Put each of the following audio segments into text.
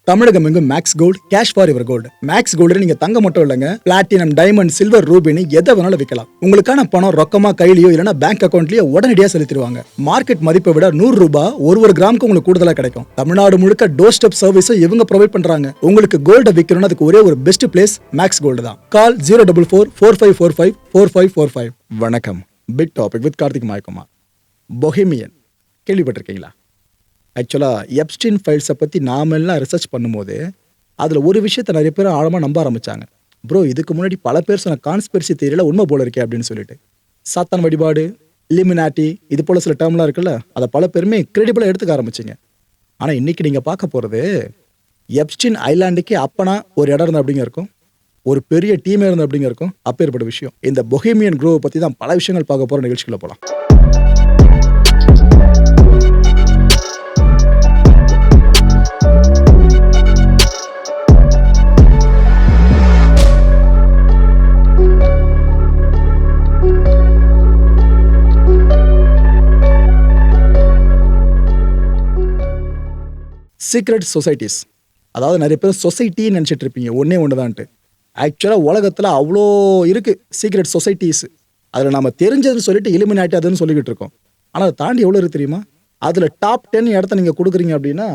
தமிழகம் எங்கும் Max Gold cash for your gold. Max Gold நீங்க தங்க மட்டும் இல்லைங்க, பிளாட்டினம், டைமண்ட், சில்வர், ரூபினி எதை வேணாலும் விற்கலாம். உங்களுக்கான பணம் ரொக்கமா கையிலயோ இல்லைன்னா பேங்க் அக்கௌண்ட்லயோ உடனடியாக செலுத்திடுவாங்க. மார்க்கெட் மதிப்பை விட 100 ரூபாய் ஒரு கிராமுக்கு உங்களுக்கு கூடுதலாக கிடைக்கும். தமிழ்நாடு முழுக்க டோர் ஸ்டெப் சர்வீஸும் இவங்க ப்ரொவைட் பண்றாங்க. உங்களுக்கு கோல்ட விற்கணும்னு அதுக்கு ஒரே ஒரு பெஸ்ட் பிளேஸ் மேக்ஸ் கோல்டு தான். கால் 04445454545. வணக்கம். Big topic with Karthik Mayakumar. Bohemian கேள்விப்பட்டிருக்கீங்களா? ஆக்சுவலாக எப்ஸ்டீன் ஃபைல்ஸை பற்றி நாமெல்லாம் ரிசர்ச் பண்ணும்போது அதில் ஒரு விஷயத்தை நிறைய பேர் ஆழமாக நம்ப ஆரம்பித்தாங்க. ப்ரோ, இதுக்கு முன்னாடி பல பேர் சொன்ன கான்ஸ்பிரசி தியரியில் உண்மை போல இருக்கே அப்படின்னு சொல்லிட்டு. சாத்தான் வழிபாடு, இலிமினாட்டி, இது போல் சில டேர்ம்லாம் இருக்குல்ல, அதை பல பேருமே கிரெடிபிளாக எடுத்துக்க ஆரம்பிச்சிங்க. ஆனால் இன்றைக்கி நீங்கள் பார்க்க போகிறது எப்ஸ்டீன் ஐலாண்டுக்கே அப்பனா ஒரு இடம் இருந்த அப்படிங்க இருக்கும், ஒரு பெரிய டீமே இருந்த அப்படிங்க இருக்கும். அப்பேற்பட்ட விஷயம் இந்த பொஹேமியன் க்ரோவை பற்றி தான் பல விஷயங்கள் பார்க்க போகிற நிகழ்ச்சிக்குள்ள போகலாம். சீக்ரெட் சொசைட்டிஸ், அதாவது நிறைய பேர் சொசைட்டின்னு நினச்சிட்டு இருப்பீங்க, ஒன்றே ஒன்று தான்ட்டு. ஆக்சுவலாக உலகத்தில் அவ்வளோ இருக்குது சீக்ரெட் சொசைட்டிஸ். அதில் நம்ம தெரிஞ்சதுன்னு சொல்லிட்டு இலிமினாட்டி அதுன்னு சொல்லிக்கிட்டு இருக்கோம். ஆனால் அதை தாண்டி எவ்வளோ இருக்குது தெரியுமா? அதில் டாப் 10 இடத்த நீங்கள் கொடுக்குறீங்க அப்படின்னா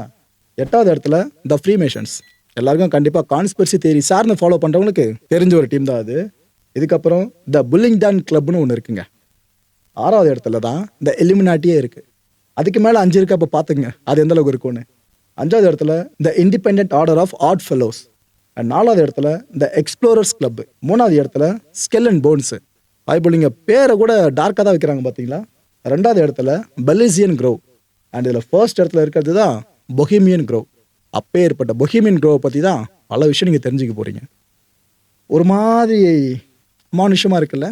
8வது இடத்துல த ஃப்ரீமேஷன்ஸ். எல்லாருக்கும் கண்டிப்பாக கான்ஸ்பிரசி தியரி சார்ந்து ஃபாலோ பண்ணுறவங்களுக்கு தெரிஞ்ச ஒரு டீம் தான் அது. இதுக்கப்புறம் த புல்லிங்டன் கிளப்னு ஒன்று இருக்குங்க. 6வது இடத்துல தான் த எலிமினாட்டியே இருக்குது. அதுக்கு மேலே 5 இருக்குது. அப்போ பார்த்துங்க அது எந்த அளவுக்கு இருக்கும்னு. 5வது இடத்துல the independent order of odd fellows. 4வது இடத்துல த எக்ஸ்ப்ளோரர்ஸ் கிளப். 3வது இடத்துல ஸ்கெல் அண்ட் போன்ஸு. இப்போ நீங்கள் பேரை கூட டார்க்காக தான் வைக்கிறாங்க பார்த்தீங்களா. 2வது இடத்துல பெலிசியன் க்ரோவ். அண்ட் இதில் ஃபர்ஸ்ட் இடத்துல இருக்கிறது தான் பொஹேமியன் க்ரோவ். அப்பே ஏற்பட்ட பொஹேமியன் க்ரோவை பற்றி தான் பல விஷயம் நீங்கள் தெரிஞ்சுக்க போகிறீங்க. ஒரு மாதிரி மானுஷமாக இருக்குல்ல,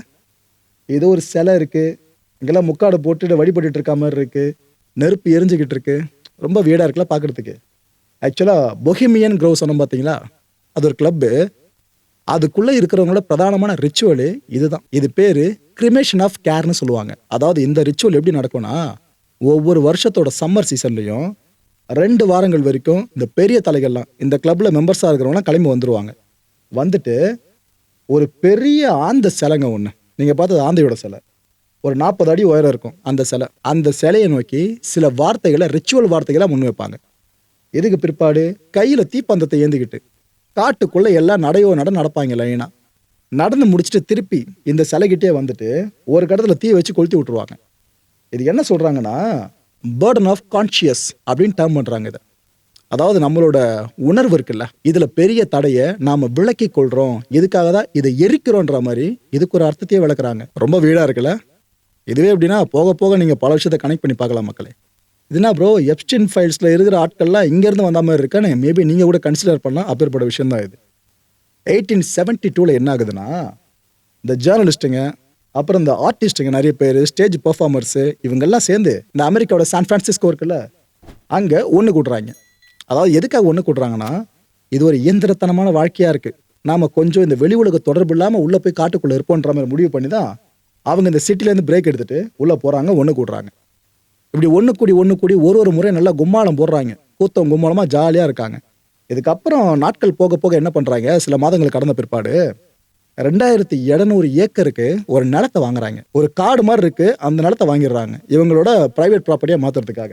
ஏதோ ஒரு சிலை இருக்குது, இங்கெல்லாம் முக்காடு போட்டுட்டு வழிபட்டுட்டு இருக்க மாதிரி இருக்குது, நெருப்பு எரிஞ்சுக்கிட்டு இருக்கு, ரொம்ப வீடாக இருக்குல்ல பார்க்குறதுக்கு. ஆக்சுவலாக பொஹேமியன் க்ரோவ் சொன்னோம் பார்த்தீங்களா, அது ஒரு கிளப்பு. அதுக்குள்ளே இருக்கிறவங்களோட பிரதானமான ரிச்சுவலு இதுதான். இது பேர் கிரிமேஷன் ஆஃப் கேர்னு சொல்லுவாங்க. அதாவது இந்த ரிச்சுவல் எப்படி நடக்கும்னா, ஒவ்வொரு வருஷத்தோட சம்மர் சீசன்லையும் 2 வாரங்கள் வரைக்கும் இந்த பெரிய தலைகள்லாம் இந்த கிளப்பில் மெம்பர்ஸாக இருக்கிறவங்களாம் கிளம்பி வந்துடுவாங்க. வந்துட்டு ஒரு பெரிய ஆந்த சிலைங்க ஒன்று, நீங்கள் பார்த்தது ஆந்தையோட சிலை, ஒரு 40 அடி உயரம் இருக்கும் அந்த சிலை. அந்த சிலையை நோக்கி சில வார்த்தைகளை, ரிச்சுவல் வார்த்தைகளை முன்வைப்பாங்க. இதுக்கு பிற்பாடு கையில் தீப்பந்தத்தை ஏந்திக்கிட்டு காட்டுக்குள்ளே எல்லாம் நடப்பாங்க லைனாக. நடந்து முடிச்சுட்டு திருப்பி இந்த சிலைகிட்டே வந்துட்டு ஒரு கடத்தில் தீ வச்சு கொளுத்தி விட்டுருவாங்க. இது என்ன சொல்கிறாங்கன்னா, பேர்டன் ஆஃப் கான்ஷியஸ் அப்படின்னு டேர்ம் பண்ணுறாங்க இதை. அதாவது நம்மளோட உணர்வு இருக்குல்ல, இதில் பெரிய தடையை நாம் விளக்கி கொள்கிறோம், இதுக்காக தான் இதை எரிக்கிறோன்ற மாதிரி இதுக்கு ஒரு அர்த்தத்தையே விளக்குறாங்க. ரொம்ப வீடாக இருக்குல்ல. இதுவே எப்படின்னா போக போக நீங்கள் பல விஷயத்தை கனெக்ட் பண்ணி பார்க்கலாம் மக்களே. இதுனா ப்ரோ, எப்ஸ்டீன் ஃபைல்ஸில் இருக்கிற ஆட்கள்லாம் இங்கேருந்து வந்த மாதிரி இருக்கான்னு மேபி நீங்கள் கூட கன்சிடர் பண்ணலாம். அப்பேற்பட்ட விஷயம் தான் இது. 1872 என்ன ஆகுதுன்னா, இந்த ஜேர்னலிஸ்ட்டுங்க, அப்புறம் இந்த ஆர்டிஸ்ட்டுங்க, நிறைய பேர் ஸ்டேஜ் பர்ஃபார்மர்ஸு, இவங்கெல்லாம் சேர்ந்து இந்த அமெரிக்காவோட சான் ஃப்ரான்சிஸ்கோ இருக்குல்ல, அங்கே ஒன்று கூட்டுறாங்க. அதாவது எதுக்காக ஒன்று கூட்டுறாங்கன்னா, இது ஒரு இயந்திரத்தனமான வாழ்க்கையாக இருக்குது, நாம் கொஞ்சம் இந்த வெளி உலக தொடர்பு இல்லாமல் உள்ளே போய் காட்டுக்குள்ளே இருப்போன்ற மாதிரி முடிவு பண்ணி தான் அவங்க இந்த சிட்டிலேருந்து பிரேக் எடுத்துகிட்டு உள்ளே போகிறாங்க, ஒன்று கூடுறாங்க. இப்படி ஒன்று கூடி ஒரு முறை நல்லா கும்மாளம் போடுறாங்க, கூத்தம் கும்மாளமாக ஜாலியாக இருக்காங்க. இதுக்கப்புறம் நாட்கள் போக போக என்ன பண்ணுறாங்க, சில மாதங்கள் கடந்த பிற்பாடு 2700 ஏக்கருக்கு ஒரு நிலத்தை வாங்குறாங்க. ஒரு காடு மாதிரி இருக்குது, அந்த நிலத்தை வாங்கிடுறாங்க இவங்களோட ப்ரைவேட் ப்ராப்பர்ட்டியாக மாற்றுறதுக்காக.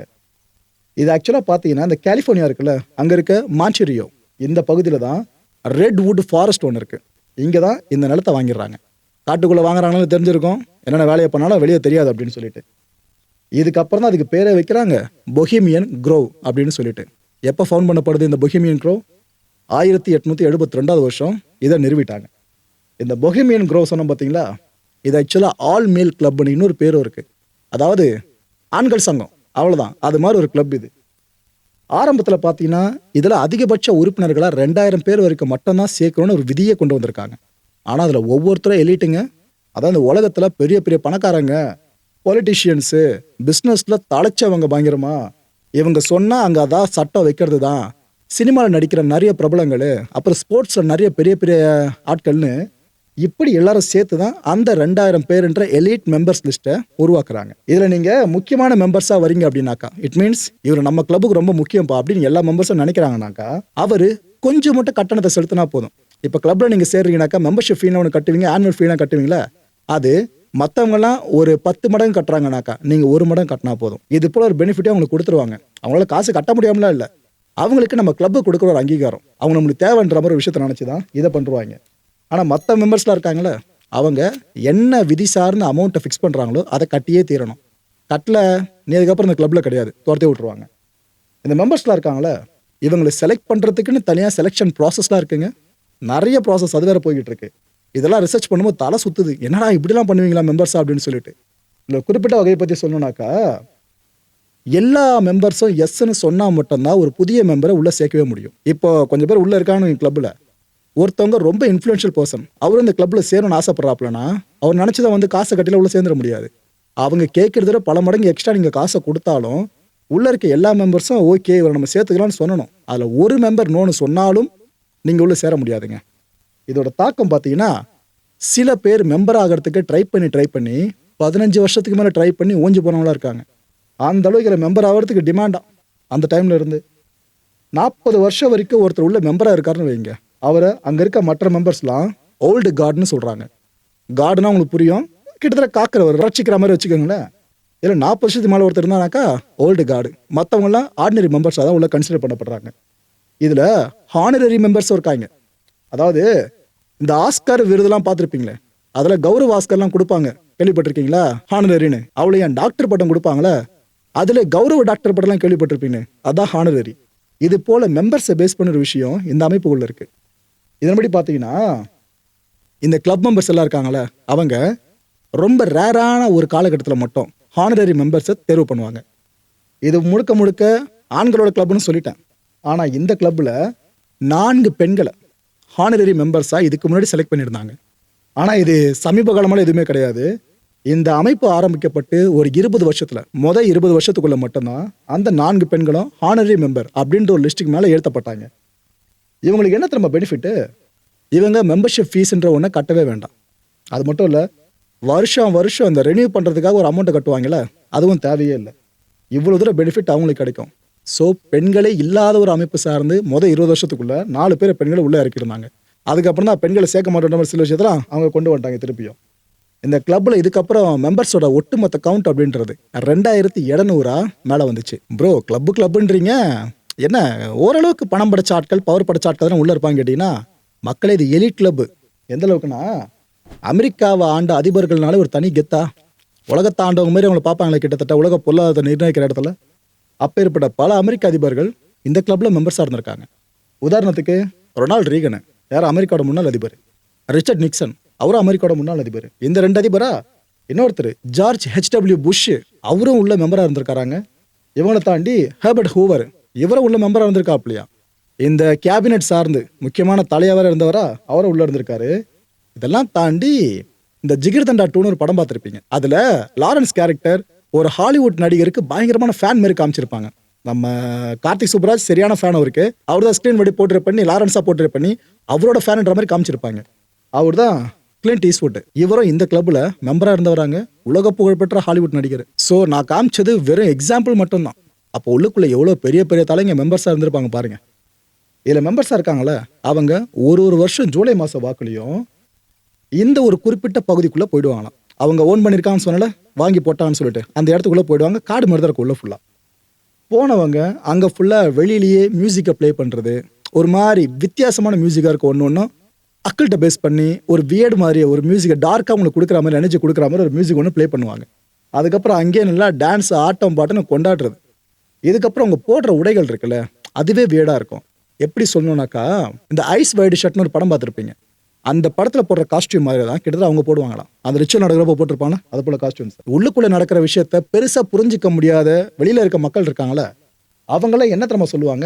இது ஆக்சுவலாக பார்த்தீங்கன்னா இந்த கலிஃபோர்னியா இருக்குல்ல, அங்கே இருக்க மான்டரியோ இந்த பகுதியில் தான் ரெட்வுட் ஃபாரஸ்ட் ஒன்று இருக்குது. இங்கே தான் இந்த நிலத்தை வாங்கிடுறாங்க. காட்டுக்குள்ளே வாங்குறாங்கன்னு தெரிஞ்சிருக்கும், என்னென்ன வேலையை பண்ணாலும் வெளியே தெரியாது அப்படின்னு சொல்லிட்டு. இதுக்கப்புறம் தான் அதுக்கு பேரை வைக்கிறாங்க பொஹேமியன் க்ரோவ் அப்படின்னு சொல்லிட்டு. எப்போ ஃபவுண்ட் பண்ணப்படுது இந்த பொஹேமியன் க்ரோவ்? 1872 வருஷம் இதை நிறுவிட்டாங்க. இந்த பொஹேமியன் க்ரோவ் சொன்னோம் பார்த்தீங்களா, இது ஆக்சுவலாக ஆல் மேல் கிளப்னு இன்னொரு பேரும் இருக்குது. அதாவது ஆண்கள் சங்கம், அவ்வளோதான், அது மாதிரி ஒரு கிளப் இது. ஆரம்பத்தில் பார்த்தீங்கன்னா இதில் அதிகபட்ச உறுப்பினர்களாக 2000 பேர் வரைக்கும் மட்டும்தான் சேர்க்கணும்னு ஒரு விதியை கொண்டு வந்திருக்காங்க. ஆனால் அதில் ஒவ்வொருத்தரும் எலிட்டுங்க. அதாவது இந்த உலகத்தில் பெரிய பெரிய பணக்காரங்க, பொலிட்டிஷியன்ஸு, பிஸ்னஸில் தலைச்சவங்க பயங்கரமா, இவங்க சொன்னால் அங்கே அதான் சட்டம் வைக்கிறது தான். சினிமாவில் நடிக்கிற நிறைய பிரபலங்கள், அப்புறம் ஸ்போர்ட்ஸில் நிறைய பெரிய பெரிய ஆட்கள்னு இப்படி எல்லாரும் சேர்த்து தான் அந்த 2000 பேருன்ற எலிட் மெம்பர்ஸ் லிஸ்ட்டை உருவாக்குறாங்க. இதில் நீங்கள் முக்கியமான மெம்பர்ஸாக வரீங்க அப்படின்னாக்கா, இட் மீன்ஸ் இவர் நம்ம கிளப்புக்கு ரொம்ப முக்கியம்ப்பா அப்படின்னு எல்லா மெம்பர்ஸும் நினைக்கிறாங்கனாக்கா, அவர் கொஞ்சம் மட்டும் கட்டணத்தை செலுத்தினா போதும். இப்போ கிளப்பில் நீங்கள் சேர்றீங்கனாக்கா மெம்பர்ஷிப் ஃபீனா ஒன்று கட்டுவீங்க, ஆனுவல் ஃபீனா கட்டுவீங்களா, அது மற்றவங்கலாம் ஒரு 10 மடங்கு கட்டுறாங்கனாக்கா நீங்கள் 1 மடங்கு கட்டினா போதும். இது போல ஒரு பெனிஃபிட்டே அவங்களுக்கு கொடுத்துருவாங்க. அவங்களால காசு கட்ட முடியாமலாம் இல்லை, அவங்களுக்கு நம்ம கிளப்பு கொடுக்குற ஒரு அங்கீகாரம், அவங்க நம்மளுக்கு தேவைன்ற மாதிரி ஒரு விஷயத்தை நினச்சி தான் இதை பண்ணுவாங்க. ஆனால் மற்ற மெம்பர்ஸ்லாம் இருக்காங்களே, அவங்க என்ன விதி சார்ந்த அமௌண்ட்டை ஃபிக்ஸ் பண்ணுறாங்களோ அதை கட்டியே தீரணும். கட்டல நீ அதுக்கப்புறம் இந்த கிளப்பில் கிடையாது, துரத்தி விட்ருவாங்க. இந்த மெம்பர்ஸ்லாம் இருக்காங்களே, இவங்களை செலக்ட் பண்ணுறதுக்குன்னு தனியாக செலெக்ஷன் ப்ராசஸ்லாம் இருக்குங்க. நிறைய ப்ராசஸ் அது வேறு போய்கிட்டு இருக்கு. இதெல்லாம் ரிசர்ச் பண்ணும்போது தலை சுற்றுது. என்னடா இப்படிலாம் பண்ணுவீங்களா மெம்பர்ஸா அப்படின்னு சொல்லிட்டு. இல்லை குறிப்பிட்ட வகையை பற்றி சொல்லணும்னாக்கா, எல்லா மெம்பர்ஸும் எஸ்ன்னு சொன்னால் மட்டும்தான் ஒரு புதிய மெம்பரை உள்ளே சேர்க்கவே முடியும். இப்போ கொஞ்சம் பேர் உள்ளே இருக்காங்க கிளப்பில், ஒருத்தவங்க ரொம்ப இன்ஃப்ளூயன்ஷியல் பர்சன், அவரும் இந்த கிளப்பில் சேரணும்னு ஆசைப்படுறாப்புலனா அவர் நினச்சதை வந்து காசை கட்டில உள்ள சேர்ந்துட முடியாது. அவங்க கேட்குறத பல மடங்கு எக்ஸ்ட்ரா நீங்கள் காசை கொடுத்தாலும் உள்ளே இருக்க எல்லா மெம்பர்ஸும் ஓகே இவரை நம்ம சேர்த்துக்கலாம்னு சொல்லணும். அதில் ஒரு மெம்பர் நோன்னு சொன்னாலும் நீங்கள் உள்ளே சேர முடியாதுங்க. இதோட தாக்கம் பார்த்தீங்கன்னா, சில பேர் மெம்பர் ஆகிறதுக்கு ட்ரை பண்ணி 15 வருஷத்துக்கு மேலே ட்ரை பண்ணி ஓஞ்சி போனவங்களாம் இருக்காங்க. அந்த அளவுக்கு இதில் மெம்பர் ஆகிறதுக்கு டிமாண்டா. அந்த டைமில் இருந்து 40 வருஷம் வரைக்கும் ஒருத்தர் உள்ள மெம்பராக இருக்காருன்னு வைங்க, அவரை அங்கே இருக்க மற்ற மெம்பர்ஸ்லாம் ஓல்டு கார்டுன்னு சொல்கிறாங்க. கார்டுனா உங்களுக்கு புரியும், கிட்டத்தட்ட காக்கிறவர், ரட்சிக்கிற மாதிரி வச்சுக்கோங்களேன். இதில் 40 வருஷத்துக்கு மேலே ஒருத்தர் இருந்தானாக்கா ஓல்டு கார்டு, மற்றவங்களாம் ஆர்டினரி மெம்பர்ஸாக தான் உள்ள கன்சிடர் பண்ணப்படுறாங்க. இதில் ஹானரரி மெம்பர்ஸும் இருக்காங்க. அதாவது இந்த ஆஸ்கர் விருதுலாம் பார்த்துருப்பீங்களே, அதில் கௌரவ ஆஸ்கர்லாம் கொடுப்பாங்க, கேள்விப்பட்டிருக்கீங்களா? ஹானரரின்னு. அவ்வளோ என் டாக்டர் பட்டம் கொடுப்பாங்களே, அதில் கௌரவ டாக்டர் பட்டம்லாம் கேள்விப்பட்டிருப்பீங்க, அதான் ஹானரரி. இது போல் மெம்பர்ஸை பேஸ் பண்ணுற விஷயம் இந்த அமைப்புக்குள்ளே இருக்குது. இதன்படி பார்த்தீங்கன்னா, இந்த கிளப் மெம்பர்ஸ் எல்லாம் இருக்காங்களே, அவங்க ரொம்ப ரேரான ஒரு காலகட்டத்தில் மட்டும் ஹானரரி மெம்பர்ஸை தேர்வு பண்ணுவாங்க. இது முழுக்க முழுக்க ஆண்களோட கிளப்னு சொல்லிட்டேன். ஆனால் இந்த கிளப்பில் 4 பெண்களை ஹானரரி மெம்பர்ஸாக இதுக்கு முன்னாடி செலக்ட் பண்ணியிருந்தாங்க. ஆனால் இது சமீப காலமாக எதுவுமே கிடையாது. இந்த அமைப்பு ஆரம்பிக்கப்பட்டு ஒரு 20 வருஷத்தில், 20 வருஷத்துக்குள்ள மட்டும்தான் அந்த 4 பெண்களும் ஹானரரி மெம்பர் அப்படின்ற ஒரு லிஸ்ட்டுக்கு மேலே ஏற்றப்பட்டாங்க. இவங்களுக்கு என்ன திரும்ப பெனிஃபிட்டு, இவங்க மெம்பர்ஷிப் ஃபீஸ்ன்ற ஒன்றை கட்டவே வேண்டாம். அது மட்டும் இல்லை, வருஷம் அந்த ரெனியூ பண்ணுறதுக்காக ஒரு அமௌண்ட்டை கட்டுவாங்கல்ல, அதுவும் தேவையே இல்லை. இவ்வளோ தூரம் பெனிஃபிட் அவங்களுக்கு கிடைக்கும். ஸோ பெண்களே இல்லாத ஒரு அமைப்பு சார்ந்து 20 வருஷத்துக்குள்ளே 4 பேர் பெண்களை உள்ளே இறக்கியிருந்தாங்க. அதுக்கப்புறம் தான் பெண்களை சேர்க்க மாட்டோன்ற மாதிரி சில விஷயத்தெல்லாம் அவங்க கொண்டு வந்துட்டாங்க திருப்பியும். இந்த கிளப்பில் இதுக்கப்புறம் மெம்பர்ஸோட ஒட்டுமொத்த கவுண்ட் அப்படின்றது 2700 மேலே வந்துச்சு. ப்ரோ கிளப்புன்றீங்க, என்ன ஓரளவுக்கு பணம் படைச்ச ஆட்கள், பவர் படைச்ச ஆட்கள் தான் உள்ளே இருப்பாங்க கேட்டிங்கன்னா, மக்களே இது எலிட் கிளப்பு. எந்த அளவுக்குன்னா, அமெரிக்காவை ஆண்ட அதிபர்கள்னால ஒரு தனி கெத்தா, உலகத்தை ஆண்டவங்க மாதிரி அவங்களை பார்ப்பாங்களே, கிட்டத்தட்ட உலக பொருளாதாரத்தை நிர்ணயிக்கிற இடத்துல. அப்பேற்பட்ட பல அமெரிக்க அதிபர்கள் இந்த கிளப்பில் மெம்பர்ஸாக இருந்திருக்காங்க. உதாரணத்துக்கு ரொனால்ட் ரீகன், யார் அமெரிக்காவோட முன்னாள் அதிபர். ரிச்சர்ட் நிக்சன், அவரும் அமெரிக்காவோட முன்னாள் அதிபர். இந்த 2 அதிபரா, இன்னொருத்தர் ஜார்ஜ் H.W. புஷ், அவரும் உள்ள மெம்பராக இருந்திருக்காங்க. இவங்களை தாண்டி ஹெர்பர்ட் ஹூவர், இவரும் உள்ள மெம்பராக இருந்திருக்காப்லையா. இந்த கேபினெட் சார்ந்து முக்கியமான தலைவராக இருந்தவரா, அவரும் உள்ள இருந்திருக்காரு. இதெல்லாம் தாண்டி இந்த ஜிகிர்தண்டா 2ன்னு ஒரு படம் பார்த்துருப்பீங்க. அதில் லாரன்ஸ் கேரக்டர் ஒரு ஹாலிவுட் நடிகருக்கு பயங்கரமான ஃபேன் மாரி காமிச்சிருப்பாங்க. நம்ம கார்த்திக் சுப்ராஜ் சரியான ஃபேன் அவருக்கு. அவர் தான் ஸ்க்ரீன் படி போர்ட்ரே பண்ணி, லாரன்ஸாக போர்ட்ரே பண்ணி அவரோட ஃபேன்ன்ற மாதிரி காமிச்சிருப்பாங்க. அவர் தான் கிளின்ட் ஈஸ்ட்வுட். இவரும் இந்த கிளப்பில் மெம்பராக இருந்தவராங்க, உலக புகழ்பெற்ற ஹாலிவுட் நடிகர். ஸோ நான் காமிச்சது வெறும் எக்ஸாம்பிள் மட்டும்தான். அப்போ உள்ளுக்குள்ளே எவ்வளோ பெரிய பெரிய தலைங்க மெம்பர்ஸாக இருந்திருப்பாங்க பாருங்க. இதில் மெம்பர்ஸாக இருக்காங்களே, அவங்க ஒரு வருஷம் ஜூலை மாதம் வாக்குலையும் இந்த ஒரு குறிப்பிட்ட பகுதிக்குள்ளே போயிடுவாங்களாம். அவங்க ஓன் பண்ணியிருக்காங்கன்னு சொன்னால, வாங்கி போட்டாங்கன்னு சொல்லிட்டு அந்த இடத்துக்குள்ளே போயிடுவாங்க. காடு மாதிரி தான் இருக்கும் உள்ள ஃபுல்லாக. போனவங்க அங்கே ஃபுல்லாக வெளியிலேயே மியூசிக்கை ப்ளே பண்ணுறது, ஒரு மாதிரி வித்தியாசமான மியூசிக்காக இருக்கும். ஒன்றும் அக்கல்கிட்ட பேஸ் பண்ணி ஒரு வியர்டு மாதிரி ஒரு மியூசிக்கை டார்க்காக அவங்களுக்கு கொடுக்குற மாதிரி, எனர்ஜி கொடுக்குற மாதிரி ஒரு மியூசிக் ஒன்று ப்ளே பண்ணுவாங்க. அதுக்கப்புறம் அங்கேயே நல்லா டான்ஸ், ஆட்டம் பாட்டுன்னு கொண்டாடுறது. இதுக்கப்புறம் அவங்க போடுற உடைகள் இருக்குல்ல, அதுவே வியர்டாக இருக்கும். எப்படி சொல்லணும்னாக்கா, இந்த ஐஸ் வைடு ஷர்ட்னு ஒரு படம் பார்த்துருப்பீங்க. அந்த படத்தில் போடுற காஸ்டியூம் மாதிரி தான் கிட்டத்தட்ட அவங்க போடுவாங்களாம். அந்த ரிச்சுவல் நடக்கிறப்ப போட்டிருப்பாங்க, அது போல காஸ்டியூம்ஸ். உள்ளுக்குள்ளே நடக்கிற விஷயத்த பெருசாக புரிஞ்சிக்க முடியாத வெளியில் இருக்க மக்கள் இருக்காங்களே, அவங்களாம் என்ன தெரியுமா சொல்லுவாங்க,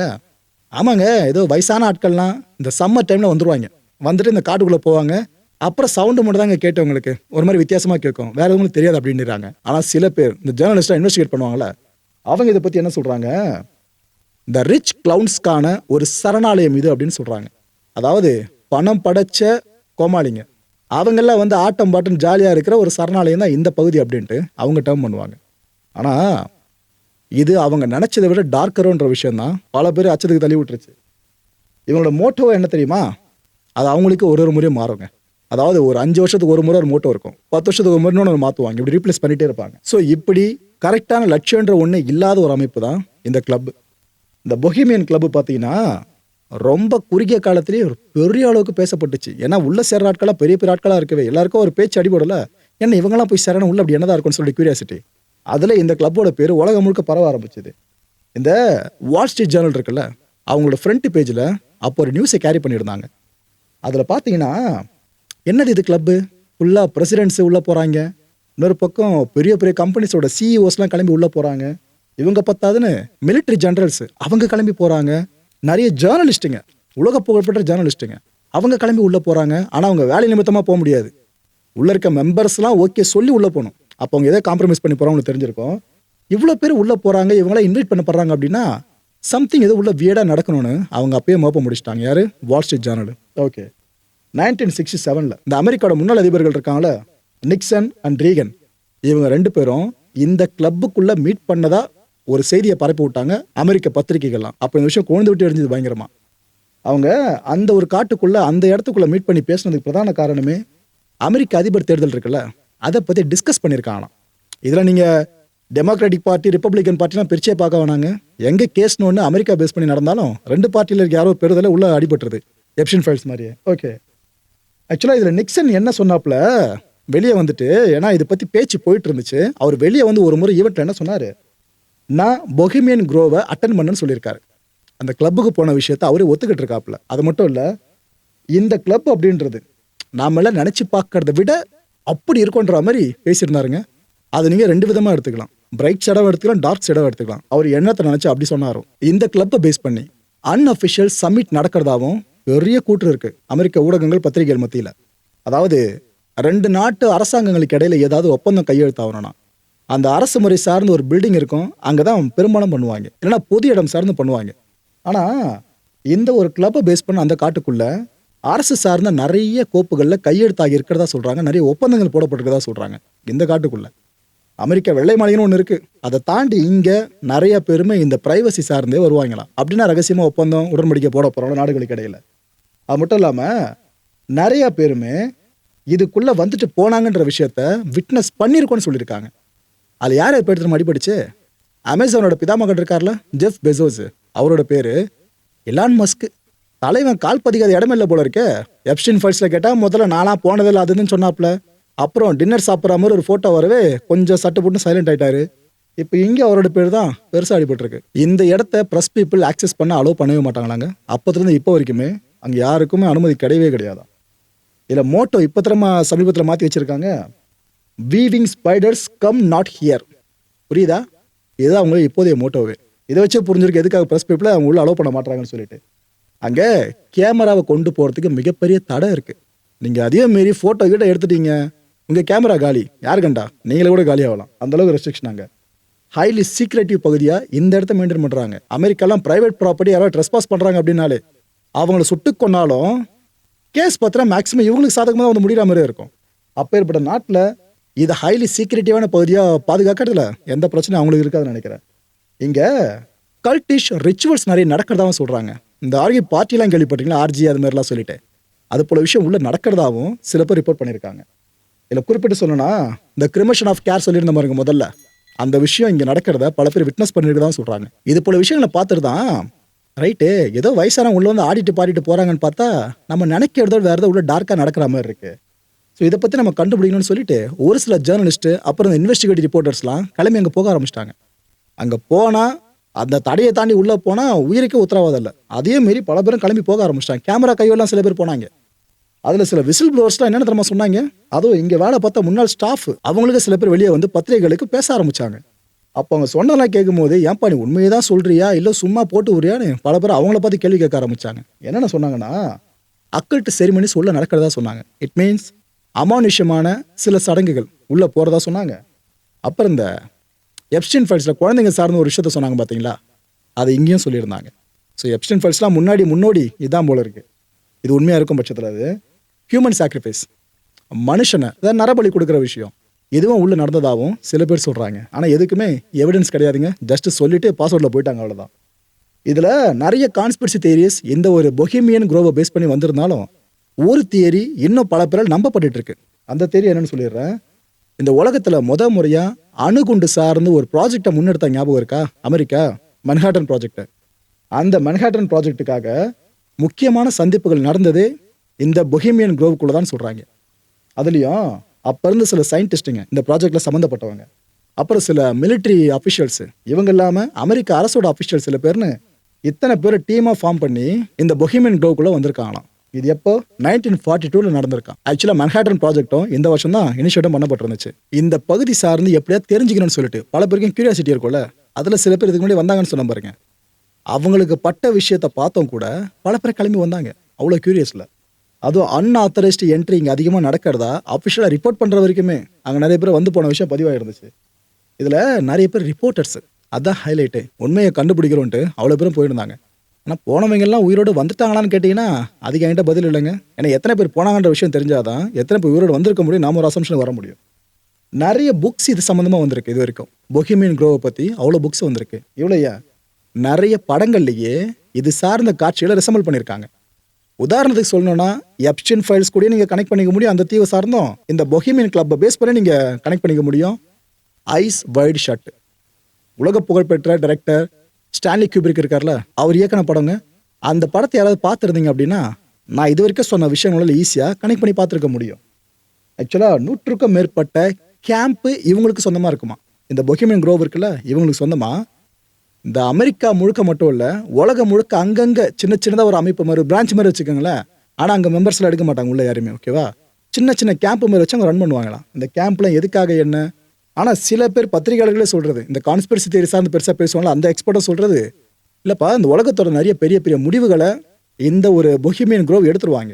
ஆமாங்க ஏதோ வயசான ஆட்கள்லாம் இந்த சம்மர் டைமில் வந்துடுவாங்க, வந்துட்டு இந்த காட்டுக்குள்ளே போவாங்க, அப்புறம் சவுண்டு மட்டும் தாங்க கேட்டவங்களுக்கு ஒரு மாதிரி வித்தியாசமாக கேட்கும், வேற எதுவும் தெரியாது அப்படின்றாங்க. ஆனால் சில பேர் இந்த ஜேர்னலிஸ்டாக இன்வெஸ்டிகேட் பண்ணுவாங்களே, அவங்க இதை பற்றி என்ன சொல்கிறாங்க, இந்த ரிச் கிளவுன்ஸ்க்கான ஒரு சரணாலயம் இது அப்படின்னு சொல்கிறாங்க. அதாவது பணம் படைச்ச கோமாளிங்க, அவங்கெல்லாம் வந்து ஆட்டம் பாட்டம் ஜாலியாக இருக்கிற ஒரு சரணாலயம் தான் இந்த பகுதி அப்படின்ட்டு அவங்க டேர்ம் பண்ணுவாங்க. ஆனால் இது அவங்க நினச்சதை விட டார்க்கரோன்ற விஷயந்தான் பல பேர் அச்சத்துக்கு தள்ளி விட்டுருச்சு. இவங்களோட மோட்டோ என்ன தெரியுமா? அது அவங்களுக்கு ஒரு முறையும் மாறுங்க. அதாவது ஒரு 5 வருஷத்துக்கு ஒரு முறை ஒரு மோட்டோ இருக்கும், 10 வருஷத்துக்கு ஒரு முறை இன்னொன்று மாற்றுவாங்க, இப்படி ரீப்ளேஸ் பண்ணிகிட்டே இருப்பாங்க. ஸோ இப்படி கரெக்டான லட்சியன்ற ஒன்று இல்லாத ஒரு அமைப்பு தான் இந்த கிளப். இந்த பொஹீமியன் கிளப் பார்த்தீங்கன்னா ரொம்ப குறுகிய காலத்திலேயே ஒரு பெரிய அளவுக்கு பேசப்பட்டுச்சு. ஏன்னா உள்ள சேர்ற ஆட்களாக பெரிய பெரிய ஆட்களாக இருக்கவே எல்லாருக்கும் ஒரு பேச்சு அடிபடல. ஏன்னா இவங்கெல்லாம் போய் சேரணும் உள்ள அப்படி என்னதான் இருக்கும்னு சொல்லி கியூரியாசிட்டி. அதில் இந்த கிளப்போட பேர் உலகம் முழுக்க பரவ ஆரம்பிச்சது. இந்த வால் ஸ்ட்ரீட் ஜேர்னல் இருக்குல்ல, அவங்களோட ஃப்ரண்ட் பேஜில் அப்போ ஒரு நியூஸை கேரி பண்ணியிருந்தாங்க. அதில் பார்த்தீங்கன்னா என்னது இது கிளப்பு, ஃபுல்லாக பிரசிடென்ட்ஸு உள்ளே போகிறாங்க, இன்னொரு பக்கம் பெரிய பெரிய கம்பெனிஸோட சிஇஓஸ்லாம் கிளம்பி உள்ளே போகிறாங்க, இவங்க பத்தாதுன்னு மிலிட்ரி ஜெனரல்ஸ் அவங்க கிளம்பி போகிறாங்க, நிறைய ஜேர்னலிஸ்ட்டுங்க, உலக புகழ்பெற்ற ஜேர்னலிஸ்ட்டுங்க அவங்க கிளம்பி உள்ளே போகிறாங்க. ஆனால் அவங்க வேலை நிமித்தமாக போக முடியாது. உள்ளே இருக்க மெம்பர்ஸ்லாம் ஓகே சொல்லி உள்ளே போகணும். அப்போ அவங்க எதை காம்ப்ரமைஸ் பண்ணி போகிறாங்கன்னு தெரிஞ்சிருக்கும். இவ்வளோ பேர் உள்ளே போகிறாங்க, இவங்களாம் இன்வைட் பண்ணப்படுறாங்க அப்படின்னா சம்திங் எதோ உள்ள வியடாக நடக்கணும்னு அவங்க அப்பயே மோப்ப முடிச்சிட்டாங்க. யார்? Wall Street Journal. ஓகே, 1967 இந்த அமெரிக்காவோட முன்னாள் அதிபர்கள் இருக்காங்களே, நிக்சன் அண்ட் ரீகன், இவங்க 2 பேரும் இந்த கிளப்புக்குள்ளே மீட் பண்ணதா ஒரு செய்தியை பரப்பி விட்டாங்க அமெரிக்க பத்திரிகைகள்லாம். அப்போ இந்த விஷயம் கொண்டு விட்டு எரிஞ்சது பயங்கரமா. அவங்க அந்த ஒரு காட்டுக்குள்ள அந்த இடத்துக்குள்ள மீட் பண்ணி பேசுனதுக்கு பிரதான காரணமே அமெரிக்க அதிபர் தேர்தல் இருக்குல்ல, அதை பற்றி டிஸ்கஸ் பண்ணியிருக்காங்களாம். இதில் நீங்கள் டெமோக்ராட்டிக் பார்ட்டி ரிப்பப்ளிகன் பார்ட்டிலாம் பிரிச்சே பார்க்க வேணாங்க. எங்கே கேஸ்னு ஒன்று அமெரிக்கா பேஸ் பண்ணி நடந்தாலும் 2 பார்ட்டியில் இருக்க யாரோ பெறுதல உள்ள அடிபட்டுருது, எப்ஸ்டைன் ஃபைல்ஸ் மாதிரியே. ஓகே, ஆக்சுவலாக இதில் நிக்சன் என்ன சொன்னாப்புல வெளியே வந்துட்டு, ஏன்னா இதை பற்றி பேச்சு போயிட்டு இருந்துச்சு, அவர் வெளியே வந்து ஒரு முறை ஈவெண்ட்டில் என்ன சொன்னார், நான் பொஹீமியன் க்ரோவை அட்டன் பண்ணேன்னு சொல்லியிருக்காரு. அந்த கிளப்புக்கு போன விஷயத்த அவரே ஒத்துக்கிட்டு இருக்காப்புல. அது மட்டும் இல்லை, இந்த கிளப் அப்படின்றது நாமெல்லாம் நினச்சி பார்க்கறத விட அப்படி இருக்குன்ற மாதிரி பேசியிருந்தாருங்க. அது நீங்கள் 2 விதமாக எடுத்துக்கலாம், பிரைட் சைடாகவும் எடுத்துக்கலாம், டார்க் சைடாகவும் எடுத்துக்கலாம். அவர் என்னத்தை நினச்சி அப்படி சொன்னாரோ. இந்த கிளப்பை பேஸ் பண்ணி அன்அஃபிஷியல் சம்மிட் நடக்கிறதாவும் பெரிய கூற்று இருக்குது அமெரிக்க ஊடகங்கள் பத்திரிகைகள் மத்தியில். அதாவது 2 நாட்டு அரசாங்கங்களுக்கு இடையில ஏதாவது ஒப்பந்தம் கையெழுத்தாகணும்னா அந்த அரசு முறை சார்ந்த ஒரு பில்டிங் இருக்கும், அங்கே தான் பெரும்பாலும் பண்ணுவாங்க, இல்லைன்னா பொது இடம் சார்ந்து பண்ணுவாங்க. ஆனால் இந்த ஒரு கிளப்பை பேஸ் பண்ண அந்த காட்டுக்குள்ள அரசு சார்ந்த நிறைய கோப்புகளில் கையெழுத்தாகி இருக்கிறதா சொல்கிறாங்க, நிறைய ஒப்பந்தங்கள் போடப்பட்டிருக்கிறதா சொல்கிறாங்க. இந்த காட்டுக்குள்ள அமெரிக்கா வெள்ளை மாளிகைன்னு ஒன்று இருக்குது, அதை தாண்டி இங்கே நிறைய பேருமே இந்த பிரைவசி சார்ந்தே வருவாங்களாம். அப்படின்னா ரகசியமாக ஒப்பந்தம் உடன்படிக்கை போட போகிறோம் நாடுகளுக்கு இடையில. அது மட்டும் இல்லாமல் நிறைய பேருமே இதுக்குள்ளே வந்துட்டு போனாங்கன்ற விஷயத்த விட்னஸ் பண்ணியிருக்கோன்னு சொல்லியிருக்காங்க. அது யார் இப்போ எடுத்துகிட்டு அடிபடிச்சு, அமேசானோட பிதாமகன் இருக்கார்ல ஜெஃப் பெசோஸ், அவரோட பேர் எலான் மஸ்க். தலைவன் கால் பதிக்காத இடமே இல்லை போல இருக்கு. எப்ஸ்டைன் ஃபைல்ஸில் கேட்டால் முதல்ல நானாக போனதில்லை அதுன்னு சொன்னாப்புல. அப்புறம் டின்னர் சாப்பிட்ற மாதிரி ஒரு ஃபோட்டோ வரவே கொஞ்சம் சட்டு போட்டு சைலண்ட் ஆகிட்டாரு. இப்போ இங்கே அவரோட பேர் தான் பெருசாக அடிபட்டிருக்கு. இந்த இடத்த ப்ரெஸ் பீப்புள் ஆக்சஸ் பண்ண அலோவ் பண்ணவே மாட்டாங்களாங்க. அப்போதுலேருந்து இப்போ வரைக்குமே அங்கே யாருக்குமே அனுமதி கிடையவே கிடையாதான். இதில் மோட்டோ இப்போ திறமா சமீபத்தில் மாற்றி வச்சுருக்காங்க, weaving spiders come not here. புரியுதா? இதுதான் அவங்க இப்போதைய மோட்டோவே. இதை வச்சு புரிஞ்சிருக்கு எதுக்காக ப்ரெஸ் பீப்புளை அவங்க உள்ள அலோவ் பண்ண மாட்டாங்கன்னு சொல்லிட்டு. அங்கே கேமராவை கொண்டு போகிறதுக்கு மிகப்பெரிய தடை இருக்குது. நீங்கள் அதே மாரி ஃபோட்டோ கிட்ட எடுத்துட்டீங்க, உங்கள் கேமரா காலி, யார் கண்டா நீங்களே கூட காலி ஆகலாம். அந்தளவுக்கு ரெஸ்ட்ரிக்ஷன். அங்கே ஹைலி சீக்ரெட்டிவ் பகுதியாக இந்த இடத்த மெயின்டைன் பண்ணுறாங்க. அமெரிக்காலாம் ப்ரைவேட் ப்ராப்பர்ட்டி யாராவது ட்ரெஸ்பாஸ் பண்ணுறாங்க அப்படின்னாலே அவங்கள சுட்டு கொண்டாலும் கேஸ் பார்த்தா மேக்ஸிமம் இவங்களுக்கு சாதகமாக தான் வந்து முடிகிற மாதிரியே இருக்கும். அப்போ ஏற்பட்ட நாட்டில் இது ஹைலி சீக்ரெட்டிவான பகுதியாக பாதுகாக்கிறதுல எந்த பிரச்சனையும் அவங்களுக்கு இருக்காதுன்னு நினைக்கிறேன். இங்கே கல்டிஷ் ரிச்சுவல்ஸ் நிறைய நடக்கிறதாவும் சொல்கிறாங்க. இந்த ஆர்கி பார்ட்டிலாம் கேள்விப்பட்டீங்களா, ஆர்ஜி அது மாதிரிலாம் சொல்லிட்டு அது போல விஷயம் உள்ளே நடக்கிறதாவும் சில பேர் ரிப்போர்ட் பண்ணியிருக்காங்க. இதில் குறிப்பிட்டு சொல்லணும்னா இந்த கிரிமேஷன் ஆஃப் கேர் சொல்லியிருந்த மாதிரிங்க முதல்ல, அந்த விஷயம் இங்கே நடக்கிறத பல பேர் விட்னஸ் பண்ணியிருக்கதான் சொல்கிறாங்க. இது போல விஷயங்களை பார்த்துட்டு தான் ரைட்டு ஏதோ வயசான உள்ள வந்து ஆடிட்டு பாடிட்டு போகிறாங்கன்னு பார்த்தா நம்ம நினைக்கிறதோ வேறு ஏதோ உள்ள டார்க்காக நடக்கிற மாதிரி இருக்குது. ஸோ இதை பற்றி நம்ம கண்டுபிடிக்கணும்னு சொல்லிட்டு ஒரு சில ஜேர்னலிஸ்ட்டு அப்புறம் இந்த இன்வெஸ்டிகேட்டிவ் ரிப்போர்ட்டர்ஸ்லாம் கிளம்பி அங்கே போக ஆரம்பிச்சிட்டாங்க. அங்கே போனால் அந்த தடையை தாண்டி உள்ளே போனால் உயிருக்கே உத்தரவாதம் இல்லை. அதே மாரி பல பேரும் கிளம்பி போக ஆரம்பிச்சிட்டாங்க. கேமரா கையெல்லாம் சில பேர் போனாங்க. அதில் சில விசில் ப்ளோவர்ஸ்லாம் என்னென்ன தெரியுமா சொன்னாங்க, அதுவும் இங்கே வேலை பார்த்தா முன்னாள் ஸ்டாஃப் அவங்களுக்கு சில பேர் வெளியே வந்து பத்திரிகைகளுக்கு பேச ஆரம்பித்தாங்க. அப்போ அவங்க சொன்னதெல்லாம் கேட்கும்போது ஏன்பா நீ உண்மையை தான் சொல்கிறியா இல்லை சும்மா போட்டு விடுறியான்னு பல பேர் அவங்கள பார்த்து கேள்வி கேட்க ஆரம்பித்தாங்க. என்னென்ன சொன்னாங்கன்னா அக்கல்ட் செரிமனிஸ் உள்ள நடக்கிறதா சொன்னாங்க. இட் மீன்ஸ் அமானுஷ்யமான சில சடங்குகள் உள்ளே போகிறதா சொன்னாங்க. அப்புறம் இந்த எப்ஸ்டைன் ஃபைல்ஸில் குழந்தைங்க சார்ந்த ஒரு விஷயத்த சொன்னாங்க பார்த்தீங்களா, அதை இங்கேயும் சொல்லியிருந்தாங்க. ஸோ எப்ஸ்டைன் ஃபைல்ஸ்லாம் முன்னோடி இதான் போல இருக்குது. இது உண்மையாக இருக்கும் பட்சத்தில் அது ஹியூமன் சாக்ரிஃபைஸ், மனுஷனை அதாவது நரபலி கொடுக்குற விஷயம் இதுவும் உள்ள நடந்ததாகவும் சில பேர் சொல்றாங்க. ஆனா எதுக்குமே எவிடன்ஸ் கிடையாதுங்க. ஜஸ்ட் சொல்லிட்டு பாஸ்வேர்டில் போயிட்டாங்க, அவ்வளவுதான். இதுல நிறைய கான்ஸ்பிரசி தியரிஸ் இந்த ஒரு பொஹிமியன் குரோவை பேஸ் பண்ணி வந்திருந்தாலும் ஒரு தியரி இன்னும் பல பேரால் நம்பப்பட்டு இருக்கு. அந்த தியரி என்னன்னு சொல்லிடுறேன். இந்த உலகத்துல முறையா அணுகுண்டு சார்ந்து ஒரு ப்ராஜெக்டை முன்னெடுத்த ஞாபகம் இருக்கா? America Manhattan project. அந்த மன்ஹாட்டன் ப்ராஜெக்டுக்காக முக்கியமான சந்திப்புகள் நடந்தது இந்த பொஹிமியன் குரோவுக்குள்ள தான் சொல்றாங்க. அதுலயும் அப்ப இருந்து சில சயின்டிஸ்டுங்க இந்த ப்ராஜெக்ட்ல சம்மந்தப்பட்டவங்க, அப்புறம் சில மிலிட்ரி அஃபிஷியல்ஸ், இவங்க இல்லாம அமெரிக்க அரசோட அஃபிஷியல்ஸ் சில பேர்னு இத்தனை பேர் டீமா ஃபார்ம் பண்ணி இந்த பொஹிமியன் குரோவுக்குள்ள வந்திருக்காங்களாம். இது எப்போ 1942 நடந்திருக்கான். ஆக்சுவலா மன்ஹாட்டன் ப்ராஜெக்டும் இந்த வருஷம் தான் இனிஷியேட்டிவ் பண்ணப்பட்டிருந்துச்சு. இந்த பகுதி சார்ந்து எப்படியா தெரிஞ்சுக்கணும்னு சொல்லிட்டு பல பேருக்கும் கியூரியாசிட்டி இருக்கும்ல. அதுல சில பேர் இதுக்கு முன்னாடி வந்தாங்கன்னு சொன்ன பாருங்க. அவங்களுக்கு பட்ட விஷயத்த பார்த்தோம் கூட பல பேர் கிளம்பி வந்தாங்க, அவ்வளோ கியூரியஸ்ல. அதுவும் அன்ஆத்தரைஸ்டு என்ட்ரி இங்கே அதிகமாக நடக்கிறதா அஃபிஷியலாக ரிப்போர்ட் பண்ணுற வரைக்குமே அங்கே நிறைய பேர் வந்து போன விஷயம் பதிவாக இருந்துச்சு. இதில் நிறைய பேர் ரிப்போர்ட்டர்ஸ், அதான் ஹைலைட்டு. உண்மையை கண்டுபிடிக்கிறோன்ட்டு அவ்வளோ பேரும் போயிருந்தாங்க. ஆனால் போனவங்கெல்லாம் உயிரோடு வந்துட்டாங்களான்னு கேட்டிங்கன்னா அதுக்கு என்கிட்ட பதில் இல்லைங்க. ஏன்னா எத்தனை பேர் போனாங்கன்ற விஷயம் தெரிஞ்சாதான் எத்தனை பேர் உயிரோடு வந்திருக்க முடியும், நாம ஒரு அசம்ஷன் வர முடியும். நிறைய புக்ஸ் இது சம்மந்தமாக வந்திருக்கு. இது வரைக்கும் பொஹிமியன் குரோவை பற்றி அவ்வளோ புக்ஸ் வந்திருக்கு. இவ்வளோயா நிறைய படங்கள்லேயே இது சார்ந்த காட்சிகளை ரிசம்பிள் பண்ணியிருக்காங்க. உதாரணத்துக்கு சொல்லணும்னா எப்ஸ்டின் ஃபைல்ஸ் கூட நீங்கள் கனெக்ட் பண்ணிக்க முடியும். அந்த தீவை சார்ந்தும் இந்த பொஹிமியன் கிளப்பை பேஸ் பண்ணி நீங்கள் கனெக்ட் பண்ணிக்க முடியும். ஐஸ் வைட் ஷட், உலக புகழ்பெற்ற டைரக்டர் ஸ்டான்லி கியூபிரிக் இருக்கார்ல, அவர் இயக்கின படங்க. அந்த படத்தை யாராவது பார்த்துருந்தீங்க அப்படின்னா நான் இது வரைக்கும் சொன்ன விஷயங்களால் ஈஸியாக கனெக்ட் பண்ணி பார்த்துருக்க முடியும். ஆக்சுவலாக 100க்கும் மேற்பட்ட கேம்ப்பு இவங்களுக்கு சொந்தமாக இருக்குமா. இந்த பொஹிமியன் குரோவ் இருக்குல்ல, இவங்களுக்கு சொந்தமாக இந்த அமெரிக்கா முழுக்க மட்டும் இல்லை, உலகம் முழுக்க அங்கங்கே சின்ன சின்னதாக ஒரு அமைப்பு மாதிரி பிரான்ச் மாதிரி வச்சுக்கோங்களேன். ஆனால் அங்கே மெம்பர்ஸ்லாம் எடுக்க மாட்டாங்க உள்ள யாருமே. ஓகேவா, சின்ன சின்ன கேம்ப் மாதிரி வச்சு அவங்க ரன் பண்ணுவாங்களாம். இந்த கேம்ப்லாம் எதுக்காக என்ன? ஆனால் சில பேர் பத்திரிகையாளர்களே சொல்கிறது, இந்த கான்ஸ்பிரசி தியரி சார்ந்து பெருசாக பேசுவாங்களா அந்த எக்ஸ்பர்ட்டாக சொல்கிறது, இல்லைப்பா இந்த உலகத்தோட நிறைய பெரிய பெரிய முடிவுகளை இந்த ஒரு பொஹிமியன் குரோவ் எடுத்துருவாங்க,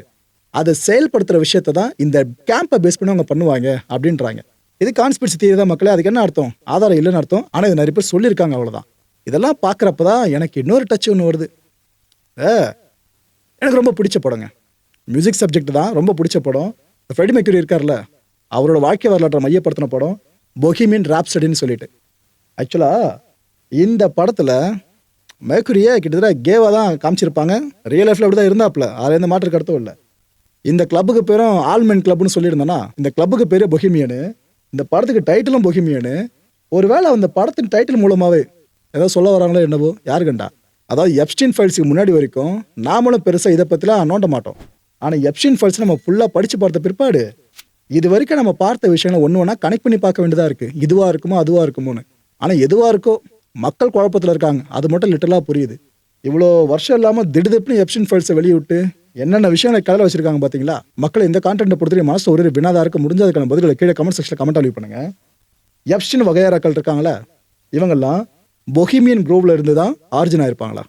அதை செயல்படுத்துகிற விஷயத்தை தான் இந்த கேம்பை பேஸ் பண்ணி அவங்க பண்ணுவாங்க அப்படின்றாங்க. இது கான்ஸ்பிரசி தியரி தான் மக்களே. அதுக்கு என்ன அர்த்தம்? ஆதாரம் இல்லைன்னு அர்த்தம். ஆனால் இது நிறைய பேர் சொல்லியிருக்காங்க, அவ்வளோதான். இதெல்லாம் பார்க்குறப்ப தான் எனக்கு இன்னொரு டச் ஒன்று வருது. எனக்கு ரொம்ப பிடிச்ச படங்க, மியூசிக் சப்ஜெக்ட் தான் ரொம்ப பிடிச்ச படம். ஃப்ரெடி மெர்க்யூரி இருக்கார்ல, அவரோட வாழ்க்கை வரலாற்றை மையப்படுத்தின படம் பொஹிமியன் ராப்சடின்னு சொல்லிட்டு. ஆக்சுவலாக இந்த படத்தில் மெர்க்யூரியை கிட்டத்தட்ட கேவாக தான் காமிச்சிருப்பாங்க. ரியல் லைஃப்பில் அப்படி தான் இருந்தாப்புல, அதில் எந்த மாற்று கருத்தும் இல்லை. இந்த கிளப்புக்கு பேரும் ஆல்மென் கிளப்னு சொல்லியிருந்தேன்னா இந்த கிளப்புக்கு பேர் பொஹிமியனு, இந்த படத்துக்கு டைட்டிலும் பொஹிமியனு. ஒருவேளை அந்த படத்தின் டைட்டில் மூலமாகவே ஏதோ சொல்ல வராங்களோ என்னவோ, யாரு கண்டா. அதாவது எப்ஸ்டின் ஃபைல்ஸுக்கு முன்னாடி வரைக்கும் நாமளும் பெருசாக இதை பற்றிலாம் நோண்ட மாட்டோம். ஆனால் எப்ஸ்டின் ஃபைல்ஸ் நம்ம ஃபுல்லாக படித்து பார்த்த பிற்பாடு இது வரைக்கும் நம்ம பார்த்த விஷயங்களை ஒன்று ஒன்றா கனெக்ட் பண்ணி பார்க்க வேண்டியதாக இருக்குது. இதுவாக இருக்குமோ அதுவாக இருக்குமோன்னு. ஆனால் எதுவாக இருக்கோ மக்கள் குழப்பத்தில் இருக்காங்க, அது மட்டும் லிட்டலாக புரியுது. இவ்வளோ வருஷம் இல்லாமல் திடுதிப்புன்னு எப்ஸ்டின் ஃபைல்ஸை வெளியிட்டு என்னென்ன விஷயங்களை கதையில் வச்சிருக்காங்க பார்த்தீங்களா. மக்களை இந்த கான்டென்ட்டை பொறுத்தவரை மனசு ஒரு வினாதாக இருக்க முடிஞ்சதுக்கான பதில்களை கீழே கமெண்ட் செக்ஷனில் கமெண்ட் லீவ் பண்ணுங்க. எப்ஸ்டின் வகையாராக்கள் இருக்காங்களே, இவங்கெல்லாம் பொஹிமியன் குரோவ்ல இருந்து தான் ஆரிஜின் ஆயிருப்பாங்களா?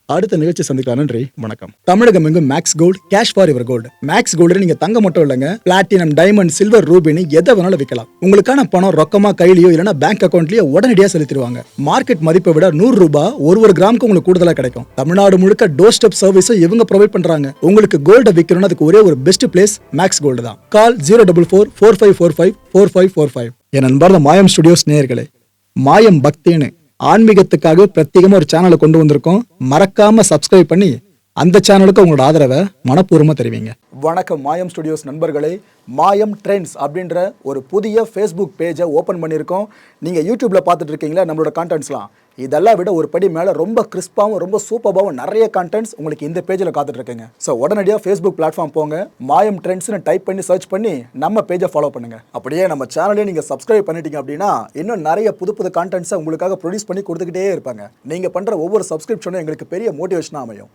அடுத்த நிகழ்ச்சி சந்திக்கலாம். நன்றி, வணக்கம். தமிழகம் எங்கும் Max Gold, cash for your gold. Max Gold நீங்க தங்க மட்டும் இல்லைங்க, பிளாட்டினம், டைமண்ட், சில்வர், ரூபினி எதை வேணாலும் விற்கலாம். உங்களுக்கான பணம் ரொக்கமா கையிலயோ இல்லைன்னா பேங்க் அக்கௌண்ட்லயோ உடனடியாக செலுத்திடுவாங்க. மார்க்கெட் மதிப்பை விட 100 ரூபாய் ஒரு கிராமுக்கு உங்களுக்கு கூடுதலா கிடைக்கும். தமிழ்நாடு முழுக்க டோர் ஸ்டெப் சர்வீஸும் இவங்க ப்ரொவைட் பண்றாங்க. உங்களுக்கு கோல்ட விற்கணும்னு அதுக்கு ஒரே ஒரு பெஸ்ட் பிளேஸ் மேக்ஸ் கோல்டு தான். கால் 04445454545. என் அன்பார்ந்த மாயம் ஸ்டுடியோஸ் நேயர்களே, மாயம் பக்தின்னு ஆன்மீகத்துக்காக பிரத்யேகமாக ஒரு சேனலை கொண்டு வந்திருக்கோம். மறக்காம சப்ஸ்கிரைப் பண்ணி அந்த சேனலுக்கு உங்களோட ஆதரவை மனப்பூர்வமாக தெரிவிங்க. வணக்கம் மாயம் ஸ்டுடியோஸ் நண்பர்களே. மாயம் ட்ரெண்ட்ஸ் அப்படின்ற ஒரு புதிய ஃபேஸ்புக் பேஜை ஓப்பன் பண்ணியிருக்கோம். நீங்கள் யூடியூப்பில் பார்த்துட்டு இருக்கீங்களா நம்மளோட கான்டென்ட்ஸ்லாம், இதெல்லாம் விட ஒரு படி மேலே ரொம்ப கிறிஸ்பாகவும் ரொம்ப சூப்பராகவும் நிறைய கான்டென்ட்ஸ் உங்களுக்கு இந்த பேஜில் காத்துட்ருக்குங்க. ஸோ உடனடியாக ஃபேஸ்புக் பிளாட்ஃபார்ம் போங்க, மாயம் ட்ரெண்ட்ஸ்னு டைப் பண்ணி சர்ச் பண்ணி நம்ம பேஜை ஃபாலோ பண்ணுங்கள். அப்படியே நம்ம சேனலையும் நீங்கள் சப்ஸ்கிரைப் பண்ணிட்டீங்க அப்படின்னா இன்னும் நிறைய புது புது கான்டென்ட்ஸை உங்களுக்காக ப்ரொடியூஸ் பண்ணி கொடுத்துக்கிட்டே இருப்பாங்க. நீங்கள் பண்ணுற ஒவ்வொரு சப்ஸ்கிரிப்ஷனும் எங்களுக்கு பெரிய மோட்டிவேஷனாக அமையும்.